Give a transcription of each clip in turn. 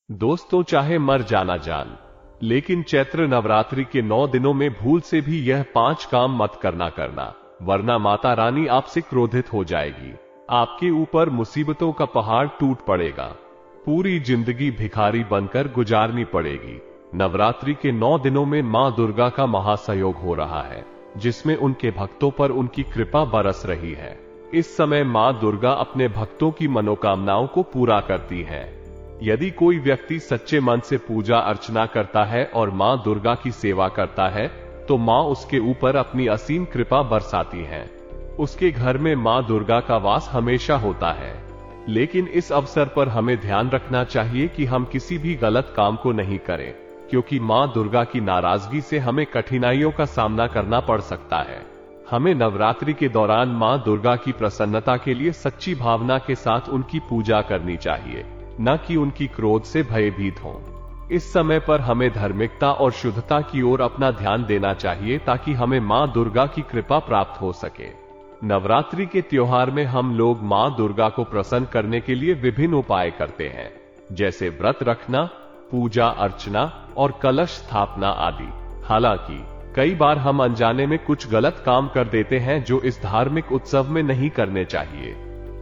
दोस्तों, चाहे मर जाना जान, लेकिन चैत्र नवरात्रि के 9 दिनों में भूल से भी यह 5 काम मत करना, वरना माता रानी आपसे क्रोधित हो जाएगी। आपके ऊपर मुसीबतों का पहाड़ टूट पड़ेगा। पूरी जिंदगी भिखारी बनकर गुजारनी पड़ेगी। नवरात्रि के 9 दिनों में मां दुर्गा का महासहयोग हो रहा है, जिसमें उनके भक्तों पर उनकी कृपा बरस रही है। इस समय मां दुर्गा अपने भक्तों की मनोकामनाओं को पूरा करती हैं। यदि कोई व्यक्ति सच्चे मन से पूजा अर्चना करता है और मां दुर्गा की सेवा करता है, तो मां उसके ऊपर अपनी असीम कृपा बरसाती हैं। उसके घर में मां दुर्गा का वास हमेशा होता है। लेकिन इस अवसर पर हमें ध्यान रखना चाहिए कि हम किसी भी गलत काम को नहीं करें, क्योंकि मां दुर्गा की नाराजगी से हमें कठिनाइयों का सामना करना पड़ सकता है। हमें नवरात्रि के दौरान मां दुर्गा की प्रसन्नता के लिए सच्ची भावना के साथ उनकी पूजा करनी चाहिए, न कि उनकी क्रोध से भयभीत हों। इस समय पर हमें धार्मिकता और शुद्धता की ओर अपना ध्यान देना चाहिए, ताकि हमें मां दुर्गा की कृपा प्राप्त हो सके। नवरात्रि के त्योहार में हम लोग मां दुर्गा को प्रसन्न करने के लिए विभिन्न उपाय करते हैं, जैसे व्रत रखना, पूजा अर्चना और कलश स्थापना आदि। हालांकि कई बार हम अनजाने में कुछ गलत काम कर देते हैं, जो इस धार्मिक उत्सव में नहीं करने चाहिए।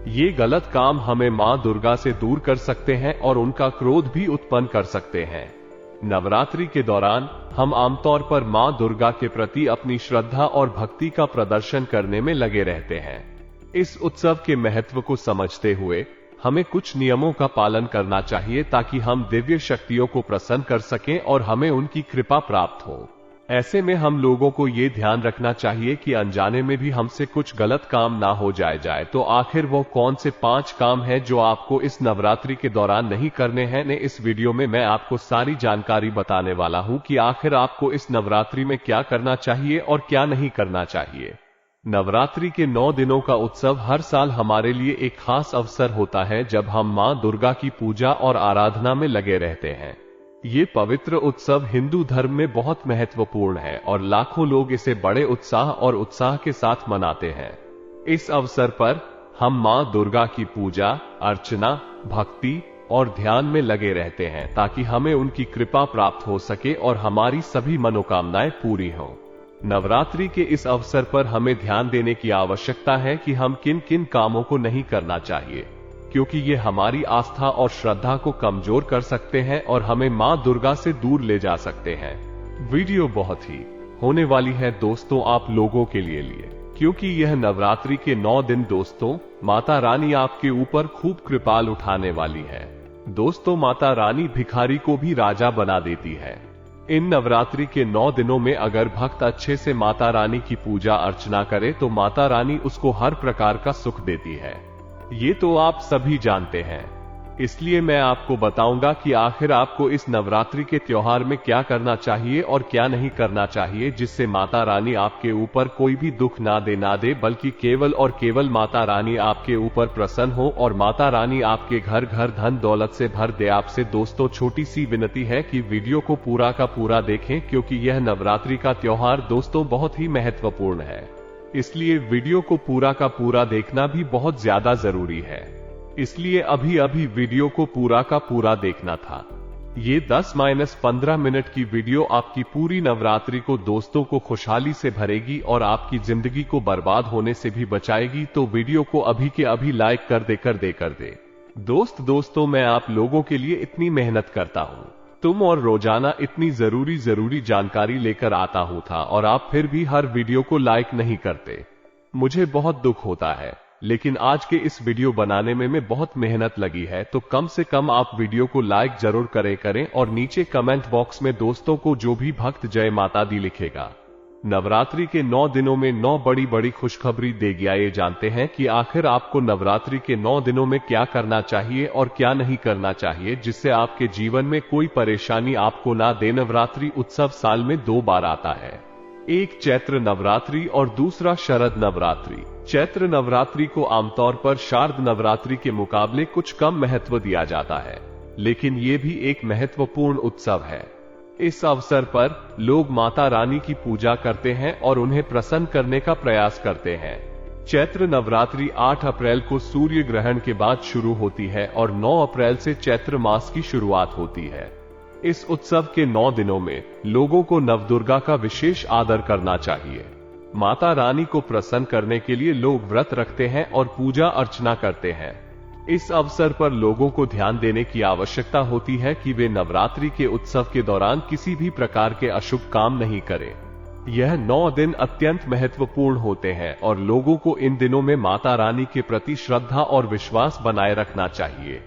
ये गलत काम हमें मां दुर्गा से दूर कर सकते हैं और उनका क्रोध भी उत्पन्न कर सकते हैं। नवरात्रि के दौरान हम आमतौर पर मां दुर्गा के प्रति अपनी श्रद्धा और भक्ति का प्रदर्शन करने में लगे रहते हैं। इस उत्सव के महत्व को समझते हुए हमें कुछ नियमों का पालन करना चाहिए, ताकि हम दिव्य शक्तियों को प्रसन्न कर सकें और हमें उनकी कृपा प्राप्त हो। ऐसे में हम लोगों को ये ध्यान रखना चाहिए कि अनजाने में भी हमसे कुछ गलत काम ना हो जाए। तो आखिर वो कौन से 5 काम हैं जो आपको इस नवरात्रि के दौरान नहीं करने हैं? इस वीडियो में मैं आपको सारी जानकारी बताने वाला हूं कि आखिर आपको इस नवरात्रि में क्या करना चाहिए और क्या नहीं करना चाहिए। नवरात्रि के 9 दिनों का उत्सव हर साल हमारे लिए एक खास अवसर होता है, जब हम मां दुर्गा की पूजा और आराधना में लगे रहते हैं। ये पवित्र उत्सव हिंदू धर्म में बहुत महत्वपूर्ण है और लाखों लोग इसे बड़े उत्साह के साथ मनाते हैं। इस अवसर पर हम मां दुर्गा की पूजा अर्चना, भक्ति और ध्यान में लगे रहते हैं, ताकि हमें उनकी कृपा प्राप्त हो सके और हमारी सभी मनोकामनाएं पूरी हों। नवरात्रि के इस अवसर पर हमें ध्यान देने की आवश्यकता है कि हम किन किन कामों को नहीं करना चाहिए, क्योंकि ये हमारी आस्था और श्रद्धा को कमजोर कर सकते हैं और हमें मां दुर्गा से दूर ले जा सकते हैं। वीडियो बहुत ही होने वाली है दोस्तों आप लोगों के लिए, क्योंकि यह नवरात्रि के 9 दिन दोस्तों माता रानी आपके ऊपर खूब कृपाल उठाने वाली है। दोस्तों, माता रानी भिखारी को भी राजा बना देती है। इन नवरात्रि के 9 दिनों में अगर भक्त अच्छे से माता रानी की पूजा अर्चना करे, तो माता रानी उसको हर प्रकार का सुख देती है। ये तो आप सभी जानते हैं, इसलिए मैं आपको बताऊंगा कि आखिर आपको इस नवरात्रि के त्योहार में क्या करना चाहिए और क्या नहीं करना चाहिए, जिससे माता रानी आपके ऊपर कोई भी दुख ना दे, बल्कि केवल और केवल माता रानी आपके ऊपर प्रसन्न हो और माता रानी आपके घर घर धन दौलत से भर दे। आपसे दोस्तों छोटी सी विनती है कि वीडियो को पूरा का पूरा देखें, क्योंकि यह नवरात्रि का त्योहार दोस्तों बहुत ही महत्वपूर्ण है। इसलिए वीडियो को पूरा का पूरा देखना भी बहुत ज्यादा जरूरी है। इसलिए अभी वीडियो को पूरा का पूरा देखना था। ये 10-15 मिनट की वीडियो आपकी पूरी नवरात्रि को दोस्तों को खुशहाली से भरेगी और आपकी जिंदगी को बर्बाद होने से भी बचाएगी। तो वीडियो को अभी के अभी लाइक कर दे। दोस्तों, मैं आप लोगों के लिए इतनी मेहनत करता हूँ, तुम और रोजाना इतनी जरूरी जानकारी लेकर आता हूं था, और आप फिर भी हर वीडियो को लाइक नहीं करते। मुझे बहुत दुख होता है, लेकिन आज के इस वीडियो बनाने में बहुत मेहनत लगी है। तो कम से कम आप वीडियो को लाइक जरूर करें और नीचे कमेंट बॉक्स में दोस्तों को जो भी भक्त जय माता दी लिखेगा। नवरात्रि के 9 दिनों में 9 बड़ी खुशखबरी दे गया। ये जानते हैं कि आखिर आपको नवरात्रि के 9 दिनों में क्या करना चाहिए और क्या नहीं करना चाहिए, जिससे आपके जीवन में कोई परेशानी आपको ना दे। नवरात्रि उत्सव साल में 2 बार आता है, एक चैत्र नवरात्रि और दूसरा शरद नवरात्रि। चैत्र नवरात्रि को आमतौर पर शारद नवरात्रि के मुकाबले कुछ कम महत्व दिया जाता है, लेकिन ये भी एक महत्वपूर्ण उत्सव है। इस अवसर पर लोग माता रानी की पूजा करते हैं और उन्हें प्रसन्न करने का प्रयास करते हैं। चैत्र नवरात्रि 8 अप्रैल को सूर्य ग्रहण के बाद शुरू होती है और 9 अप्रैल से चैत्र मास की शुरुआत होती है। इस उत्सव के 9 दिनों में लोगों को नवदुर्गा का विशेष आदर करना चाहिए। माता रानी को प्रसन्न करने के लिए लोग व्रत रखते हैं और पूजा अर्चना करते हैं। इस अवसर पर लोगों को ध्यान देने की आवश्यकता होती है कि वे नवरात्रि के उत्सव के दौरान किसी भी प्रकार के अशुभ काम नहीं करें। यह 9 दिन अत्यंत महत्वपूर्ण होते हैं और लोगों को इन दिनों में माता रानी के प्रति श्रद्धा और विश्वास बनाए रखना चाहिए।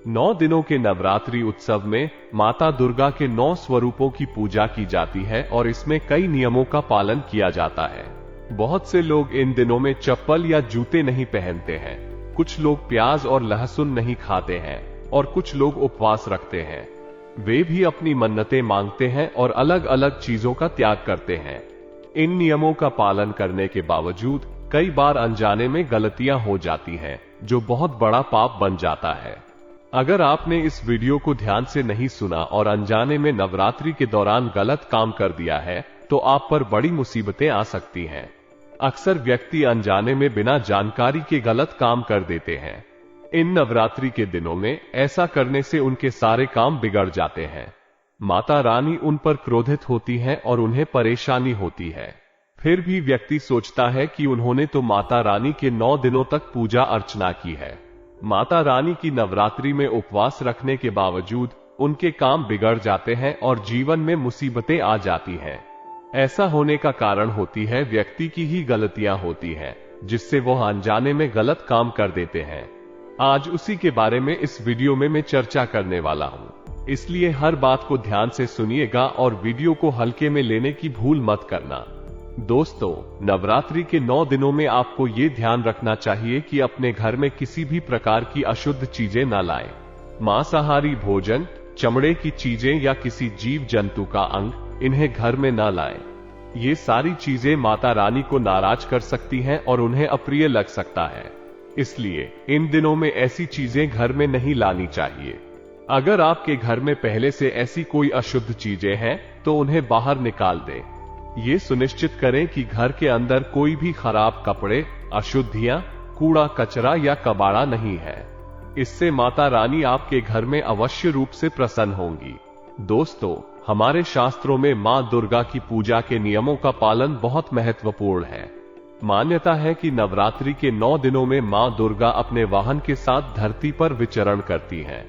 9 दिनों के नवरात्रि उत्सव में माता दुर्गा के 9 स्वरूपों की पूजा की जाती है और इसमें कई नियमों का पालन किया जाता है। बहुत से लोग इन दिनों में चप्पल या जूते नहीं पहनते हैं, कुछ लोग प्याज और लहसुन नहीं खाते हैं और कुछ लोग उपवास रखते हैं। वे भी अपनी मन्नतें मांगते हैं और अलग अलग चीजों का त्याग करते हैं। इन नियमों का पालन करने के बावजूद कई बार अनजाने में गलतियां हो जाती हैं, जो बहुत बड़ा पाप बन जाता है। अगर आपने इस वीडियो को ध्यान से नहीं सुना और अनजाने में नवरात्रि के दौरान गलत काम कर दिया है, तो आप पर बड़ी मुसीबतें आ सकती हैं। अक्सर व्यक्ति अनजाने में बिना जानकारी के गलत काम कर देते हैं। इन नवरात्रि के दिनों में ऐसा करने से उनके सारे काम बिगड़ जाते हैं। माता रानी उन पर क्रोधित होती हैं और उन्हें परेशानी होती है। फिर भी व्यक्ति सोचता है कि उन्होंने तो माता रानी के 9 दिनों तक पूजा अर्चना की है। माता रानी की नवरात्रि में उपवास रखने के बावजूद उनके काम बिगड़ जाते हैं और जीवन में मुसीबतें आ जाती हैं। ऐसा होने का कारण होती है व्यक्ति की ही गलतियां होती हैं, जिससे वह अनजाने में गलत काम कर देते हैं। आज उसी के बारे में इस वीडियो में मैं चर्चा करने वाला हूं, इसलिए हर बात को ध्यान से सुनिएगा और वीडियो को हल्के में लेने की भूल मत करना। दोस्तों, नवरात्रि के 9 दिनों में आपको ये ध्यान रखना चाहिए कि अपने घर में किसी भी प्रकार की अशुद्ध चीजें न लाएं। मांसाहारी भोजन, चमड़े की चीजें या किसी जीव जंतु का अंग, इन्हें घर में न लाएं। ये सारी चीजें माता रानी को नाराज कर सकती हैं और उन्हें अप्रिय लग सकता है। इसलिए इन दिनों में ऐसी चीजें घर में नहीं लानी चाहिए। अगर आपके घर में पहले से ऐसी कोई अशुद्ध चीजें हैं, तो उन्हें बाहर निकाल दें। ये सुनिश्चित करें कि घर के अंदर कोई भी खराब कपड़े, अशुद्धियां, कूड़ा कचरा या कबाड़ा नहीं है। इससे माता रानी आपके घर में अवश्य रूप से प्रसन्न होंगी। दोस्तों, हमारे शास्त्रों में मां दुर्गा की पूजा के नियमों का पालन बहुत महत्वपूर्ण है। मान्यता है कि नवरात्रि के 9 दिनों में मां दुर्गा अपने वाहन के साथ धरती पर विचरण करती हैं।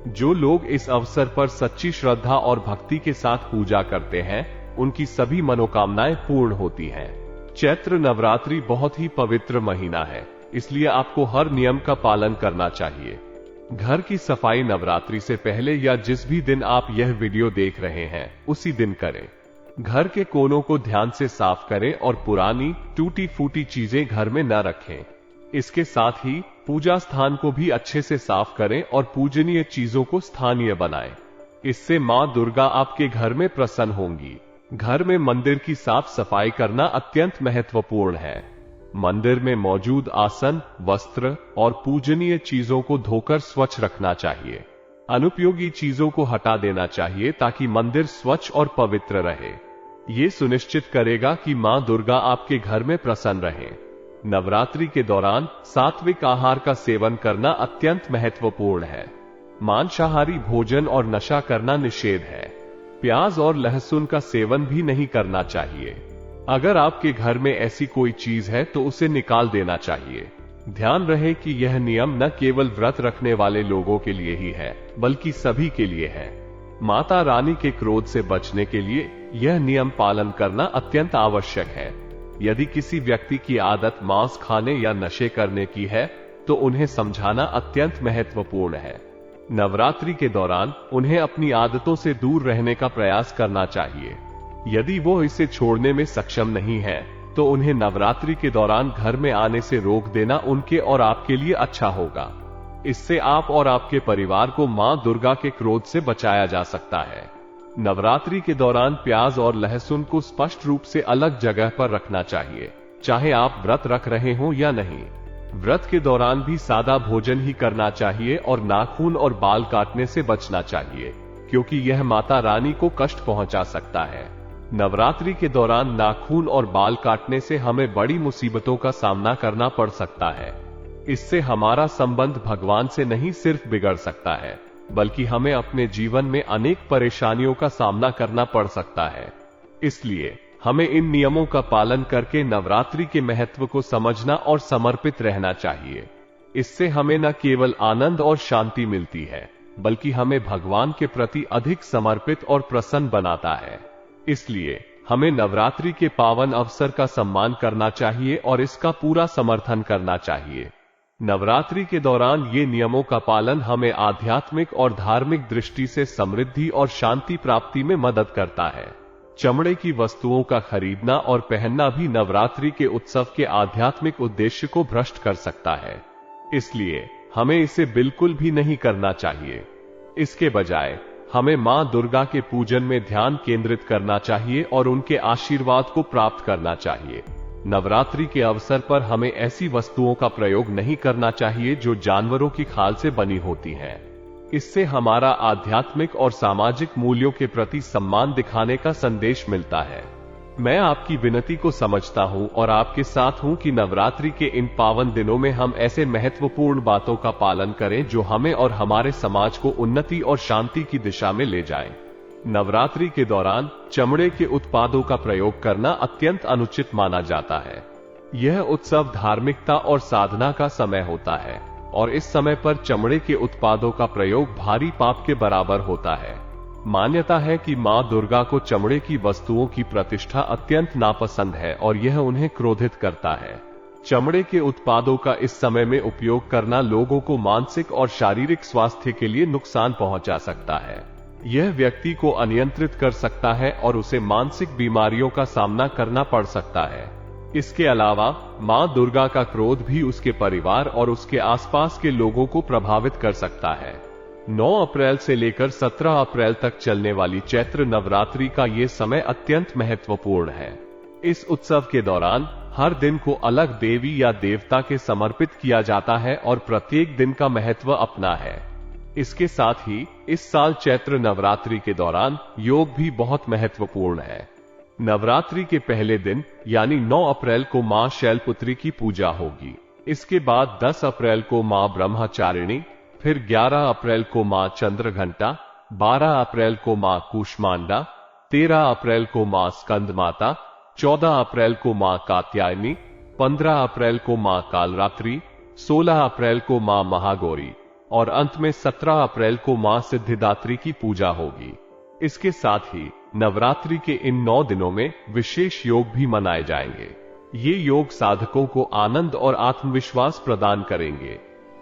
जो लोग इस अवसर पर सच्ची श्रद्धा और भक्ति के साथ पूजा करते हैं, उनकी सभी मनोकामनाएं पूर्ण होती हैं। चैत्र नवरात्रि बहुत ही पवित्र महीना है, इसलिए आपको हर नियम का पालन करना चाहिए। घर की सफाई नवरात्रि से पहले या जिस भी दिन आप यह वीडियो देख रहे हैं, उसी दिन करें। घर के कोनों को ध्यान से साफ करें और पुरानी टूटी फूटी चीजें घर में न रखें। इसके साथ ही पूजा स्थान को भी अच्छे से साफ करें और पूजनीय चीजों को स्थानीय बनाएं। इससे मां दुर्गा आपके घर में प्रसन्न होंगी। घर में मंदिर की साफ सफाई करना अत्यंत महत्वपूर्ण है। मंदिर में मौजूद आसन, वस्त्र और पूजनीय चीजों को धोकर स्वच्छ रखना चाहिए। अनुपयोगी चीजों को हटा देना चाहिए ताकि मंदिर स्वच्छ और पवित्र रहे। ये सुनिश्चित करेगा कि मां दुर्गा आपके घर में प्रसन्न रहें। नवरात्रि के दौरान सात्विक आहार का सेवन करना अत्यंत महत्वपूर्ण है। मांसाहारी भोजन और नशा करना निषेध है। प्याज और लहसुन का सेवन भी नहीं करना चाहिए। अगर आपके घर में ऐसी कोई चीज है तो उसे निकाल देना चाहिए। ध्यान रहे कि यह नियम न केवल व्रत रखने वाले लोगों के लिए ही है, बल्कि सभी के लिए है। माता रानी के क्रोध से बचने के लिए यह नियम पालन करना अत्यंत आवश्यक है। यदि किसी व्यक्ति की आदत मांस खाने या नशे करने की है, तो उन्हें समझाना अत्यंत महत्वपूर्ण है। नवरात्रि के दौरान उन्हें अपनी आदतों से दूर रहने का प्रयास करना चाहिए। यदि वो इसे छोड़ने में सक्षम नहीं है, तो उन्हें नवरात्रि के दौरान घर में आने से रोक देना उनके और आपके लिए अच्छा होगा। इससे आप और आपके परिवार को मां दुर्गा के क्रोध से बचाया जा सकता है। नवरात्रि के दौरान प्याज और लहसुन को स्पष्ट रूप से अलग जगह पर रखना चाहिए, चाहे आप व्रत रख रहे हो या नहीं। व्रत के दौरान भी सादा भोजन ही करना चाहिए और नाखून और बाल काटने से बचना चाहिए, क्योंकि यह माता रानी को कष्ट पहुंचा सकता है। नवरात्रि के दौरान नाखून और बाल काटने से हमें बड़ी मुसीबतों का सामना करना पड़ सकता है। इससे हमारा संबंध भगवान से नहीं सिर्फ बिगड़ सकता है, बल्कि हमें अपने जीवन में अनेक परेशानियों का सामना करना पड़ सकता है। इसलिए हमें इन नियमों का पालन करके नवरात्रि के महत्व को समझना और समर्पित रहना चाहिए। इससे हमें न केवल आनंद और शांति मिलती है, बल्कि हमें भगवान के प्रति अधिक समर्पित और प्रसन्न बनाता है। इसलिए हमें नवरात्रि के पावन अवसर का सम्मान करना चाहिए और इसका पूरा समर्थन करना चाहिए। नवरात्रि के दौरान ये नियमों का पालन हमें आध्यात्मिक और धार्मिक दृष्टि से समृद्धि और शांति प्राप्ति में मदद करता है। चमड़े की वस्तुओं का खरीदना और पहनना भी नवरात्रि के उत्सव के आध्यात्मिक उद्देश्य को भ्रष्ट कर सकता है, इसलिए हमें इसे बिल्कुल भी नहीं करना चाहिए। इसके बजाय हमें मां दुर्गा के पूजन में ध्यान केंद्रित करना चाहिए और उनके आशीर्वाद को प्राप्त करना चाहिए। नवरात्रि के अवसर पर हमें ऐसी वस्तुओं का प्रयोग नहीं करना चाहिए जो जानवरों की खाल से बनी होती हैं। इससे हमारा आध्यात्मिक और सामाजिक मूल्यों के प्रति सम्मान दिखाने का संदेश मिलता है। मैं आपकी विनती को समझता हूं और आपके साथ हूं कि नवरात्रि के इन पावन दिनों में हम ऐसे महत्वपूर्ण बातों का पालन करें जो हमें और हमारे समाज को उन्नति और शांति की दिशा में ले जाएं। नवरात्रि के दौरान चमड़े के उत्पादों का प्रयोग करना अत्यंत अनुचित माना जाता है। यह उत्सव धार्मिकता और साधना का समय होता है और इस समय पर चमड़े के उत्पादों का प्रयोग भारी पाप के बराबर होता है। मान्यता है कि मां दुर्गा को चमड़े की वस्तुओं की प्रतिष्ठा अत्यंत नापसंद है और यह उन्हें क्रोधित करता है। चमड़े के उत्पादों का इस समय में उपयोग करना लोगों को मानसिक और शारीरिक स्वास्थ्य के लिए नुकसान पहुंचा सकता है। यह व्यक्ति को अनियंत्रित कर सकता है और उसे मानसिक बीमारियों का सामना करना पड़ सकता है। इसके अलावा मां दुर्गा का क्रोध भी उसके परिवार और उसके आसपास के लोगों को प्रभावित कर सकता है। 9 अप्रैल से लेकर 17 अप्रैल तक चलने वाली चैत्र नवरात्रि का ये समय अत्यंत महत्वपूर्ण है। इस उत्सव के दौरान हर दिन को अलग देवी या देवता के समर्पित किया जाता है और प्रत्येक दिन का महत्व अपना है। इसके साथ ही इस साल चैत्र नवरात्रि के दौरान योग भी बहुत महत्वपूर्ण है। नवरात्रि के पहले दिन यानी 9 अप्रैल को मां शैलपुत्री की पूजा होगी। इसके बाद 10 अप्रैल को मां ब्रह्मचारिणी, फिर 11 अप्रैल को मां चंद्रघंटा, 12 अप्रैल को मां कूष्मांडा, 13 अप्रैल को मां स्कंद माता, 14 अप्रैल को मां कात्यायनी, 15 अप्रैल को मां कालरात्रि, 16 अप्रैल को मां महागौरी और अंत में 17 अप्रैल को मां सिद्धिदात्री की पूजा होगी। इसके साथ ही नवरात्रि के इन 9 दिनों में विशेष योग भी मनाए जाएंगे। ये योग साधकों को आनंद और आत्मविश्वास प्रदान करेंगे।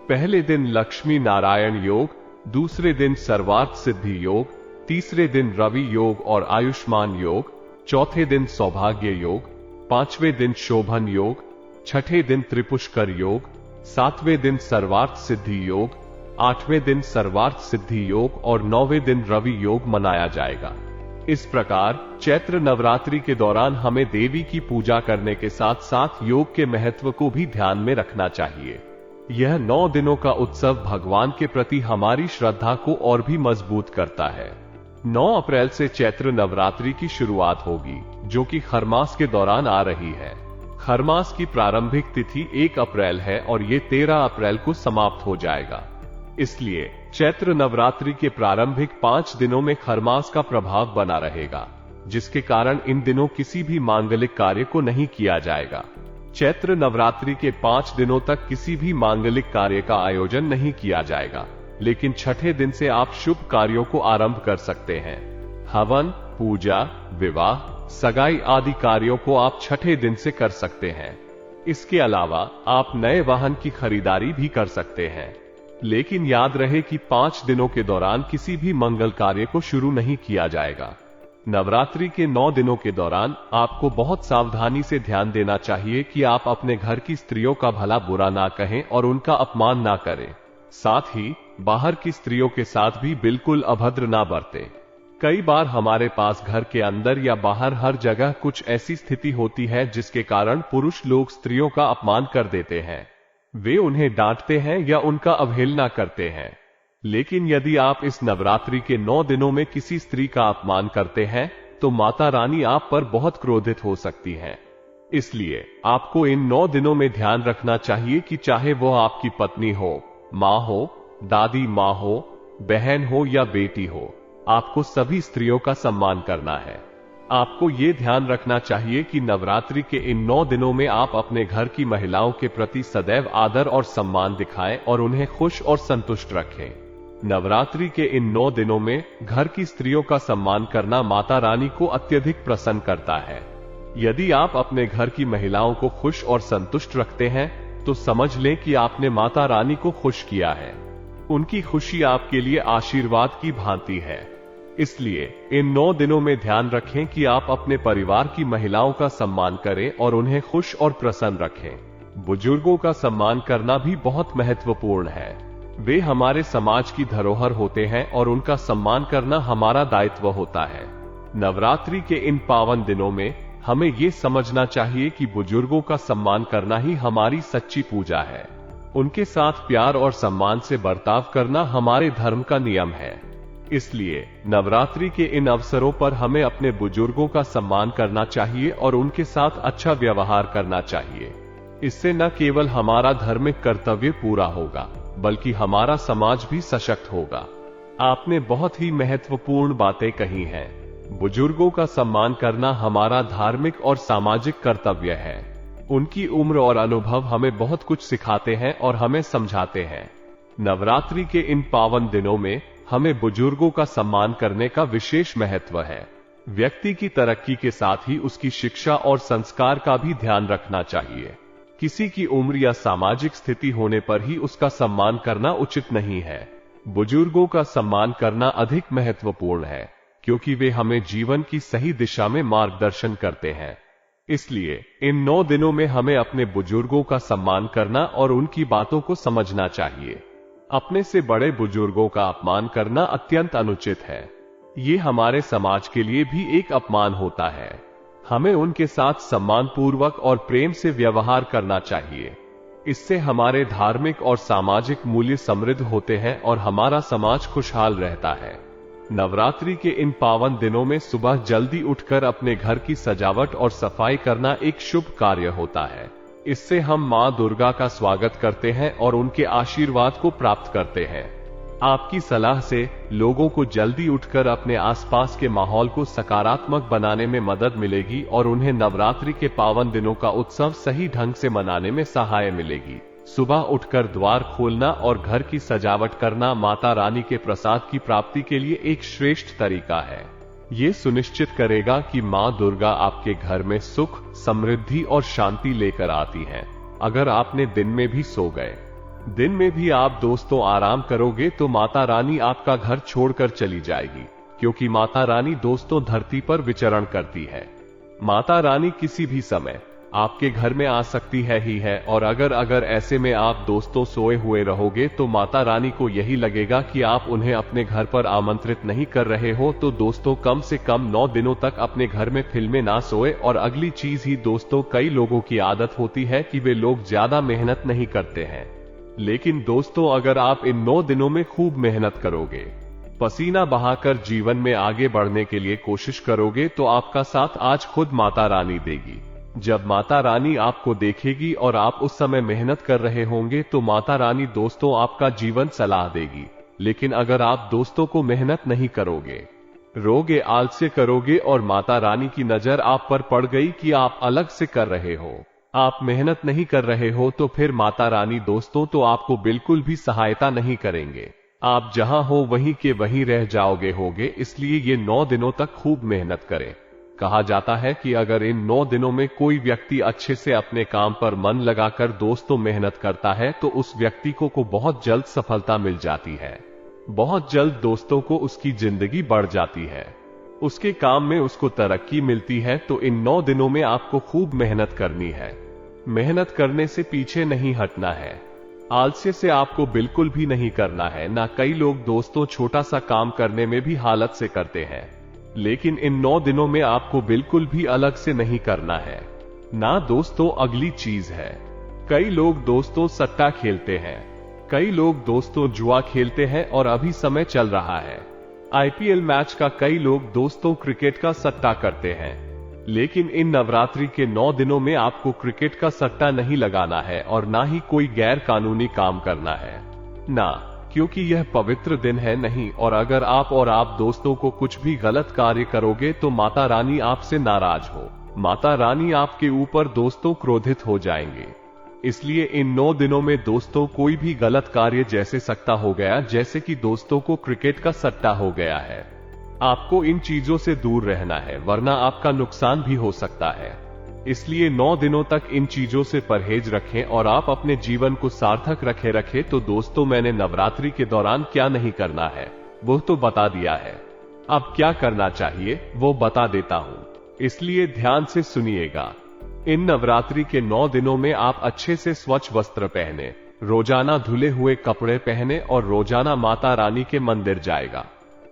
पहले दिन लक्ष्मी नारायण योग, दूसरे दिन सर्वार्थ सिद्धि योग, तीसरे दिन रवि योग और आयुष्मान योग, चौथे दिन सौभाग्य योग, पांचवें दिन शोभन योग, छठे दिन त्रिपुष्कर योग, सातवें दिन सर्वार्थ सिद्धि योग, आठवें दिन सर्वार्थ सिद्धि योग और 9वें दिन रवि योग मनाया जाएगा। इस प्रकार चैत्र नवरात्रि के दौरान हमें देवी की पूजा करने के साथ साथ योग के महत्व को भी ध्यान में रखना चाहिए। यह 9 दिनों का उत्सव भगवान के प्रति हमारी श्रद्धा को और भी मजबूत करता है। 9 अप्रैल से चैत्र नवरात्रि की शुरुआत होगी, जो कि खरमास के दौरान आ रही है। खरमास की प्रारंभिक तिथि 1 अप्रैल है और ये 13 अप्रैल को समाप्त हो जाएगा। इसलिए चैत्र नवरात्रि के प्रारंभिक 5 दिनों में खरमास का प्रभाव बना रहेगा, जिसके कारण इन दिनों किसी भी मांगलिक कार्य को नहीं किया जाएगा। चैत्र नवरात्रि के 5 दिनों तक किसी भी मांगलिक कार्य का आयोजन नहीं किया जाएगा, लेकिन छठे दिन से आप शुभ कार्यों को आरंभ कर सकते हैं। हवन, पूजा, विवाह, सगाई आदि कार्यों को आप छठे दिन से कर सकते हैं। इसके अलावा आप नए वाहन की खरीदारी भी कर सकते हैं। लेकिन याद रहे कि 5 दिनों के दौरान किसी भी मंगल कार्य को शुरू नहीं किया जाएगा। नवरात्रि के 9 दिनों के दौरान आपको बहुत सावधानी से ध्यान देना चाहिए कि आप अपने घर की स्त्रियों का भला बुरा ना कहें और उनका अपमान ना करें। साथ ही बाहर की स्त्रियों के साथ भी बिल्कुल अभद्र ना बरतें। कई बार हमारे पास घर के अंदर या बाहर हर जगह कुछ ऐसी स्थिति होती है जिसके कारण पुरुष लोग स्त्रियों का अपमान कर देते हैं। वे उन्हें डांटते हैं या उनका अवहेलना करते हैं। लेकिन यदि आप इस नवरात्रि के 9 दिनों में किसी स्त्री का अपमान करते हैं तो माता रानी आप पर बहुत क्रोधित हो सकती हैं। इसलिए आपको इन 9 दिनों में ध्यान रखना चाहिए कि चाहे वो आपकी पत्नी हो, माँ हो, दादी माँ हो, बहन हो या बेटी हो, आपको सभी स्त्रियों का सम्मान करना है। आपको ये ध्यान रखना चाहिए कि नवरात्रि के इन 9 दिनों में आप अपने घर की महिलाओं के प्रति सदैव आदर और सम्मान दिखाएं और उन्हें खुश और संतुष्ट रखें। नवरात्रि के इन 9 दिनों में घर की स्त्रियों का सम्मान करना माता रानी को अत्यधिक प्रसन्न करता है। यदि आप अपने घर की महिलाओं को खुश और संतुष्ट रखते हैं तो समझ लें कि आपने माता रानी को खुश किया है। उनकी खुशी आपके लिए आशीर्वाद की भांति है। इसलिए इन 9 दिनों में ध्यान रखें कि आप अपने परिवार की महिलाओं का सम्मान करें और उन्हें खुश और प्रसन्न रखें। बुजुर्गों का सम्मान करना भी बहुत महत्वपूर्ण है। वे हमारे समाज की धरोहर होते हैं और उनका सम्मान करना हमारा दायित्व होता है। नवरात्रि के इन पावन दिनों में हमें ये समझना चाहिए कि बुजुर्गों का सम्मान करना ही हमारी सच्ची पूजा है। उनके साथ प्यार और सम्मान से बर्ताव करना हमारे धर्म का नियम है। इसलिए नवरात्रि के इन अवसरों पर हमें अपने बुजुर्गों का सम्मान करना चाहिए और उनके साथ अच्छा व्यवहार करना चाहिए। इससे न केवल हमारा धार्मिक कर्तव्य पूरा होगा बल्कि हमारा समाज भी सशक्त होगा। आपने बहुत ही महत्वपूर्ण बातें कही हैं। बुजुर्गों का सम्मान करना हमारा धार्मिक और सामाजिक कर्तव्य है। उनकी उम्र और अनुभव हमें बहुत कुछ सिखाते हैं और हमें समझाते हैं। नवरात्रि के इन पावन दिनों में हमें बुजुर्गों का सम्मान करने का विशेष महत्व है। व्यक्ति की तरक्की के साथ ही उसकी शिक्षा और संस्कार का भी ध्यान रखना चाहिए। किसी की उम्र या सामाजिक स्थिति होने पर ही उसका सम्मान करना उचित नहीं है। बुजुर्गों का सम्मान करना अधिक महत्वपूर्ण है क्योंकि वे हमें जीवन की सही दिशा में मार्गदर्शन करते हैं। इसलिए इन 9 दिनों में हमें अपने बुजुर्गों का सम्मान करना और उनकी बातों को समझना चाहिए। अपने से बड़े बुजुर्गों का अपमान करना अत्यंत अनुचित है। ये हमारे समाज के लिए भी एक अपमान होता है। हमें उनके साथ सम्मान पूर्वक और प्रेम से व्यवहार करना चाहिए। इससे हमारे धार्मिक और सामाजिक मूल्य समृद्ध होते हैं और हमारा समाज खुशहाल रहता है। नवरात्रि के इन पावन दिनों में सुबह जल्दी उठकर अपने घर की सजावट और सफाई करना एक शुभ कार्य होता है। इससे हम मां दुर्गा का स्वागत करते हैं और उनके आशीर्वाद को प्राप्त करते हैं। आपकी सलाह से लोगों को जल्दी उठकर अपने आसपास के माहौल को सकारात्मक बनाने में मदद मिलेगी और उन्हें नवरात्रि के पावन दिनों का उत्सव सही ढंग से मनाने में सहाय मिलेगी। सुबह उठकर द्वार खोलना और घर की सजावट करना माता रानी के प्रसाद की प्राप्ति के लिए एक श्रेष्ठ तरीका है। ये सुनिश्चित करेगा कि मां दुर्गा आपके घर में सुख, समृद्धि और शांति लेकर आती हैं। अगर आपने दिन में भी सो गए, दिन में भी आप दोस्तों आराम करोगे तो माता रानी आपका घर छोड़कर चली जाएगी, क्योंकि माता रानी दोस्तों धरती पर विचरण करती है। माता रानी किसी भी समय आपके घर में आ सकती है ही है, और अगर ऐसे में आप दोस्तों सोए हुए रहोगे तो माता रानी को यही लगेगा कि आप उन्हें अपने घर पर आमंत्रित नहीं कर रहे हो। तो दोस्तों कम से कम 9 दिनों तक अपने घर में फिल्में ना सोए। और अगली चीज ही दोस्तों, कई लोगों की आदत होती है कि वे लोग ज्यादा मेहनत नहीं करते हैं, लेकिन दोस्तों अगर आप इन 9 दिनों में खूब मेहनत करोगे, पसीना बहाकर जीवन में आगे बढ़ने के लिए कोशिश करोगे तो आपका साथ आज खुद माता रानी देगी। जब माता रानी आपको देखेगी और आप उस समय मेहनत कर रहे होंगे तो माता रानी दोस्तों आपका जीवन सलाह देगी। लेकिन अगर आप दोस्तों को मेहनत नहीं करोगे, रोगे, आलस्य करोगे और माता रानी की नजर आप पर पड़ गई कि आप अलग से कर रहे हो, आप मेहनत नहीं कर रहे हो, तो फिर माता रानी दोस्तों तो आपको बिल्कुल भी सहायता नहीं करेंगे। आप जहां हो वहीं के वहीं रह जाओगे होगे। इसलिए ये 9 दिनों तक खूब मेहनत करें। कहा जाता है कि अगर इन 9 दिनों में कोई व्यक्ति अच्छे से अपने काम पर मन लगाकर दोस्तों मेहनत करता है तो उस व्यक्ति को बहुत जल्द सफलता मिल जाती है। बहुत जल्द दोस्तों को उसकी जिंदगी बढ़ जाती है, उसके काम में उसको तरक्की मिलती है। तो इन 9 दिनों में आपको खूब मेहनत करनी है। मेहनत करने से पीछे नहीं हटना है, आलस्य से आपको बिल्कुल भी नहीं करना है ना। कई लोग दोस्तों छोटा सा काम करने में भी हालत से करते हैं, लेकिन इन 9 दिनों में आपको बिल्कुल भी अलग से नहीं करना है ना। दोस्तों अगली चीज है, कई लोग दोस्तों सट्टा खेलते हैं, कई लोग दोस्तों जुआ खेलते हैं और अभी समय चल रहा है। आईपीएल मैच का कई लोग दोस्तों क्रिकेट का सट्टा करते हैं, लेकिन इन नवरात्रि के 9 दिनों में आपको क्रिकेट का सट्टा नहीं लगाना है और ना ही कोई गैर कानूनी काम करना है, ना, क्योंकि यह पवित्र दिन है नहीं। और अगर आप दोस्तों को कुछ भी गलत कार्य करोगे तो माता रानी आपसे नाराज हो, माता रानी आपके ऊपर दोस्तों क्रोधित हो जाएंगे। इसलिए इन 9 दिनों में दोस्तों कोई भी गलत कार्य जैसे सट्टा हो गया, जैसे कि दोस्तों को क्रिकेट का सट्टा हो गया है, आपको इन चीजों से दूर रहना है, वरना आपका नुकसान भी हो सकता है। इसलिए 9 दिनों तक इन चीजों से परहेज रखें और आप अपने जीवन को सार्थक रखें। तो दोस्तों, मैंने नवरात्रि के दौरान क्या नहीं करना है वो तो बता दिया है, अब क्या करना चाहिए वो बता देता हूं, इसलिए ध्यान से सुनिएगा। इन नवरात्रि के 9 दिनों में आप अच्छे से स्वच्छ वस्त्र पहने, रोजाना धुले हुए कपड़े पहने और रोजाना माता रानी के मंदिर जाएगा।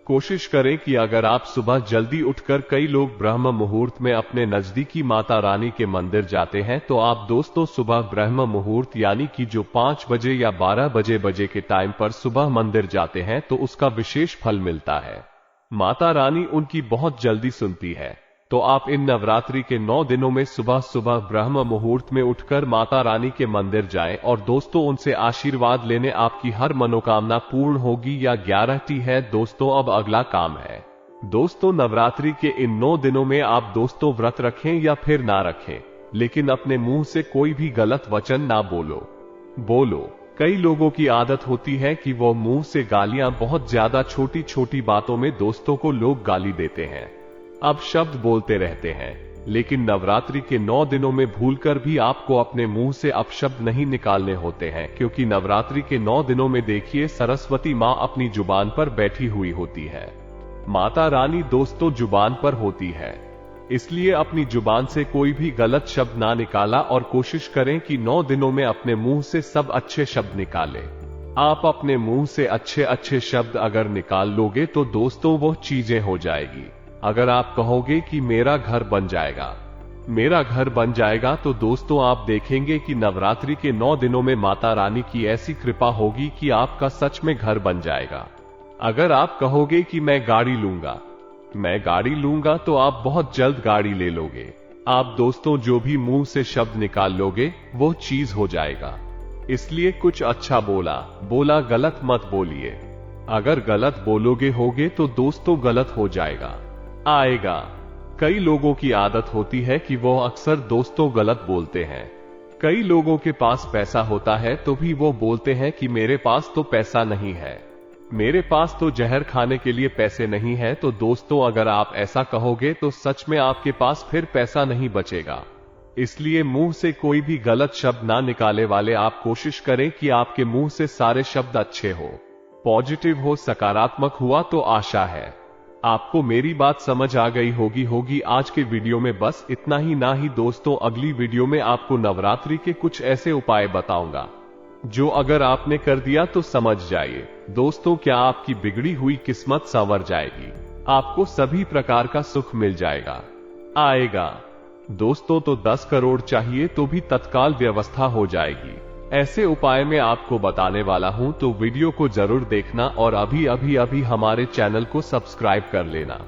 कोशिश करें कि अगर आप सुबह जल्दी उठकर, कई लोग ब्रह्म मुहूर्त में अपने नजदीकी माता रानी के मंदिर जाते हैं, तो आप दोस्तों सुबह ब्रह्म मुहूर्त यानी कि जो 5 बजे या 12 बजे के टाइम पर सुबह मंदिर जाते हैं तो उसका विशेष फल मिलता है। माता रानी उनकी बहुत जल्दी सुनती है। तो आप इन नवरात्रि के 9 दिनों में सुबह सुबह ब्रह्म मुहूर्त में उठकर माता रानी के मंदिर जाएं और दोस्तों उनसे आशीर्वाद लेने आपकी हर मनोकामना पूर्ण होगी या गारंटी है। दोस्तों, अब अगला काम है। दोस्तों, नवरात्रि के इन 9 दिनों में आप दोस्तों व्रत रखें या फिर ना रखें, लेकिन अपने मुंह से कोई भी गलत वचन ना बोलो। कई लोगों की आदत होती है कि वो मुंह से गालियां, बहुत ज्यादा छोटी छोटी बातों में दोस्तों को लोग गाली देते हैं, अब शब्द बोलते रहते हैं। लेकिन नवरात्रि के 9 दिनों में भूलकर भी आपको अपने मुंह से अपशब्द नहीं निकालने होते हैं, क्योंकि नवरात्रि के 9 दिनों में देखिए सरस्वती माँ अपनी जुबान पर बैठी हुई होती है। माता रानी दोस्तों जुबान पर होती है, इसलिए अपनी जुबान से कोई भी गलत शब्द ना निकाला और कोशिश करें कि 9 दिनों में अपने मुंह से सब अच्छे शब्द निकालें। आप अपने मुंह से अच्छे शब्द अगर निकाल लोगे तो दोस्तों वो चीजें हो जाएगी। अगर आप कहोगे कि मेरा घर बन जाएगा, तो दोस्तों आप देखेंगे कि नवरात्रि के 9 दिनों में माता रानी की ऐसी कृपा होगी कि आपका सच में घर बन जाएगा। अगर आप कहोगे कि मैं गाड़ी लूंगा, तो आप बहुत जल्द गाड़ी ले लोगे। आप दोस्तों जो भी मुंह से शब्द निकाल लोगे वो चीज हो जाएगा। इसलिए कुछ अच्छा बोला गलत मत बोलिए। अगर गलत बोलोगे तो दोस्तों गलत हो आएगा। कई लोगों की आदत होती है कि वो अक्सर दोस्तों गलत बोलते हैं। कई लोगों के पास पैसा होता है तो भी वो बोलते हैं कि मेरे पास तो पैसा नहीं है, मेरे पास तो जहर खाने के लिए पैसे नहीं है। तो दोस्तों अगर आप ऐसा कहोगे तो सच में आपके पास फिर पैसा नहीं बचेगा। इसलिए मुंह से कोई भी गलत शब्द ना निकाले वाले आप कोशिश करें कि आपके मुंह से सारे शब्द अच्छे हो, पॉजिटिव हो, सकारात्मक हुआ। तो आशा है आपको मेरी बात समझ आ गई होगी। आज के वीडियो में बस इतना ही। ना ही दोस्तों, अगली वीडियो में आपको नवरात्रि के कुछ ऐसे उपाय बताऊंगा जो अगर आपने कर दिया तो समझ जाइए दोस्तों, क्या आपकी बिगड़ी हुई किस्मत संवर जाएगी, आपको सभी प्रकार का सुख मिल आएगा। दोस्तों, तो 10 करोड़ चाहिए तो भी तत्काल व्यवस्था हो जाएगी। ऐसे उपाय मैं आपको बताने वाला हूं, तो वीडियो को जरूर देखना और अभी हमारे चैनल को सब्सक्राइब कर लेना।